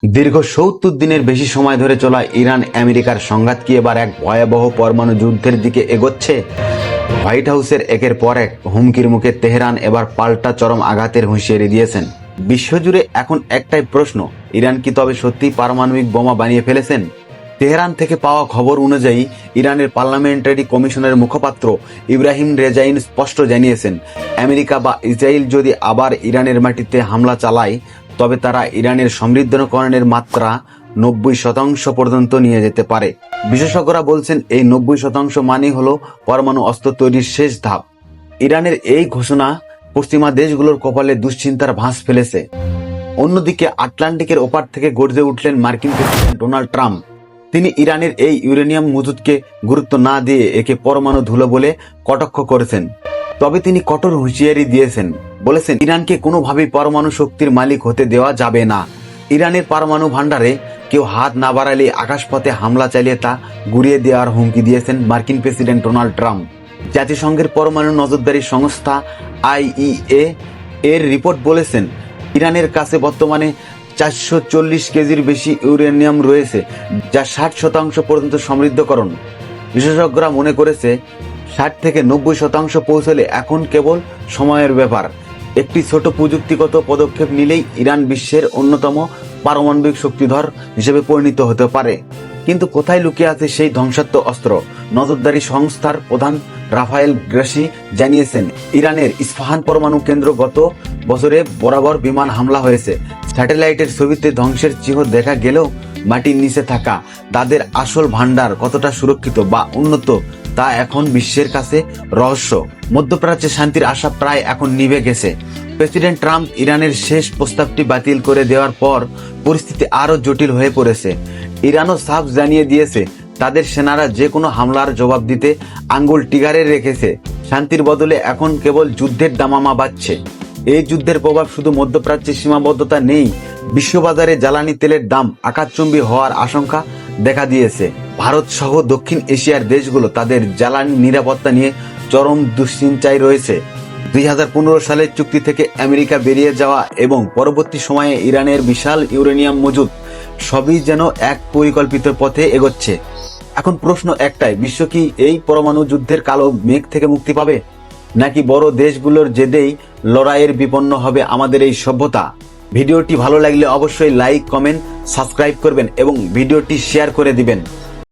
দীর্ঘ ৭০ দিনের বেশি সময় ধরে চলা ইরান আমেরিকার সংঘাত কি এবার এক ভয়াবহ পরমাণু যুদ্ধের দিকে এগোচ্ছে? হোয়াইট হাউসের একের পর এক হুমকির মুখে তেহরান এবার পাল্টা চরম আঘাতের হুঁশিয়ারি দিয়েছেন। বিশ্বজুড়ে এখন একটাই প্রশ্ন, ইরান কি তবে সত্যিই পারমাণবিক বোমা বানিয়ে ফেলেছেন? তেহরান থেকে পাওয়া খবর অনুযায়ী ইরানের পার্লামেন্টারি কমিশনের মুখপাত্র ইব্রাহিম রেজাইন স্পষ্ট জানিয়েছেন, আমেরিকা বা ইসরায়েল যদি আবার ইরানের মাটিতে হামলা চালায় তবে তারা ইরানের সমৃদ্ধকরণের মাত্রা 90% পর্যন্ত নিয়ে যেতে পারে। বিশেষজ্ঞরা বলছেন এই 90% মানেই হলো পরমাণু অস্ত্র তৈরির শেষ ধাপ। ইরানের এই ঘোষণা পশ্চিমা দেশগুলোর কপালে দুশ্চিন্তার ভাঁজ ফেলেছে। অন্যদিকে আটলান্টিকের ওপার থেকে গর্জে উঠলেন মার্কিন প্রেসিডেন্ট ডোনাল্ড ট্রাম্প। তিনি ইরানের এই ইউরেনিয়াম মজুদকে গুরুত্ব না দিয়ে একে পরমাণু ধুলো বলে কটাক্ষ করেছেন। তবে তিনি কঠোর হুঁশিয়ারি দিয়েছেন, বলেছেন ইরানকে কোনোভাবেই পরমাণু শক্তির মালিক হতে দেওয়া যাবে না। ইরানের পরমাণু ভান্ডারে কেউ হাত না বাড়ালে আকাশপথে হামলা চালিয়ে তা গুড়িয়ে দেওয়ার হুমকি দিয়েছেন মার্কিন প্রেসিডেন্ট ডোনাল্ড ট্রাম্প। জাতিসংঘের পরমাণু নজরদারি সংস্থা IAEA এর রিপোর্ট বলেছেন, ইরানের কাছে বর্তমানে 440 কেজির বেশি ইউরেনিয়াম রয়েছে, যা 60% পর্যন্ত সমৃদ্ধকরণ। বিশেষজ্ঞরা মনে করেছে 60 থেকে 90% পৌঁছলে এখন কেবল সময়ের ব্যাপার। একটি ছোট প্রযুক্তিগত পদক্ষেপ নিলেই ইরান বিশ্বের অন্যতম পারমাণবিক শক্তিধর হিসেবে পরিণত হতে পারে। কিন্তু কোথায় লুকিয়ে আছে সেই ধ্বংসাত্মক অস্ত্র? নজরদারি সংস্থার প্রধান রাফায়েল গ্রাসি জানিয়েছেন, ইরানের ইস্পাহান পরমাণু কেন্দ্র গত বছরে বরাবর বিমান হামলা হয়েছে। স্যাটেলাইটের ছবিতে ধ্বংসের চিহ্ন দেখা গেলেও মাটির নিচে থাকা তাদের আসল ভান্ডার কতটা সুরক্ষিত বা উন্নত তা এখন বিশ্বের কাছে রহস্য। মধ্যপ্রাচ্যে শান্তির আশা প্রায় এখন নিভে গেছে। প্রেসিডেন্ট ট্রাম্প ইরানের শেষ প্রস্তাবটি বাতিল করে দেওয়ার পর পরিস্থিতি আরও জটিল হয়ে পড়েছে। ইরানও সাফ জানিয়ে দিয়েছে তাদের সেনারা যে কোনো হামলার জবাব দিতে আঙ্গুল টিগারে রেখেছে। শান্তির বদলে এখন কেবল যুদ্ধের দামামা বাজছে। এই যুদ্ধের প্রভাব শুধু মধ্যপ্রাচ্যে সীমাবদ্ধতা নেই, বিশ্ববাজারে জ্বালানি তেলের দাম আকাশচুম্বী হওয়ার আশঙ্কা দেখা দিয়েছে। ভারত সহ দক্ষিণ এশিয়ার দেশগুলো তাদের জ্বালানি নিরাপত্তা নিয়ে চরম দুশ্চিন্তায় রয়েছে। 2015 সালের চুক্তি থেকে আমেরিকা বেরিয়ে যাওয়া এবং পরবর্তী সময়ে ইরানের বিশাল ইউরেনিয়াম মজুদ সবই যেন এক পরিকল্পিত পথে এগোচ্ছে। এখন প্রশ্ন একটাই, বিশ্ব কি এই পরমাণু যুদ্ধের কালো মেঘ থেকে মুক্তি পাবে, নাকি বড় দেশগুলোর জেদেই লড়াইয়ের বিপন্ন হবে আমাদের এই সভ্যতা? ভিডিওটি ভালো লাগলে অবশ্যই লাইক, কমেন্ট, সাবস্ক্রাইব করবেন এবং ভিডিওটি শেয়ার করে দিবেন।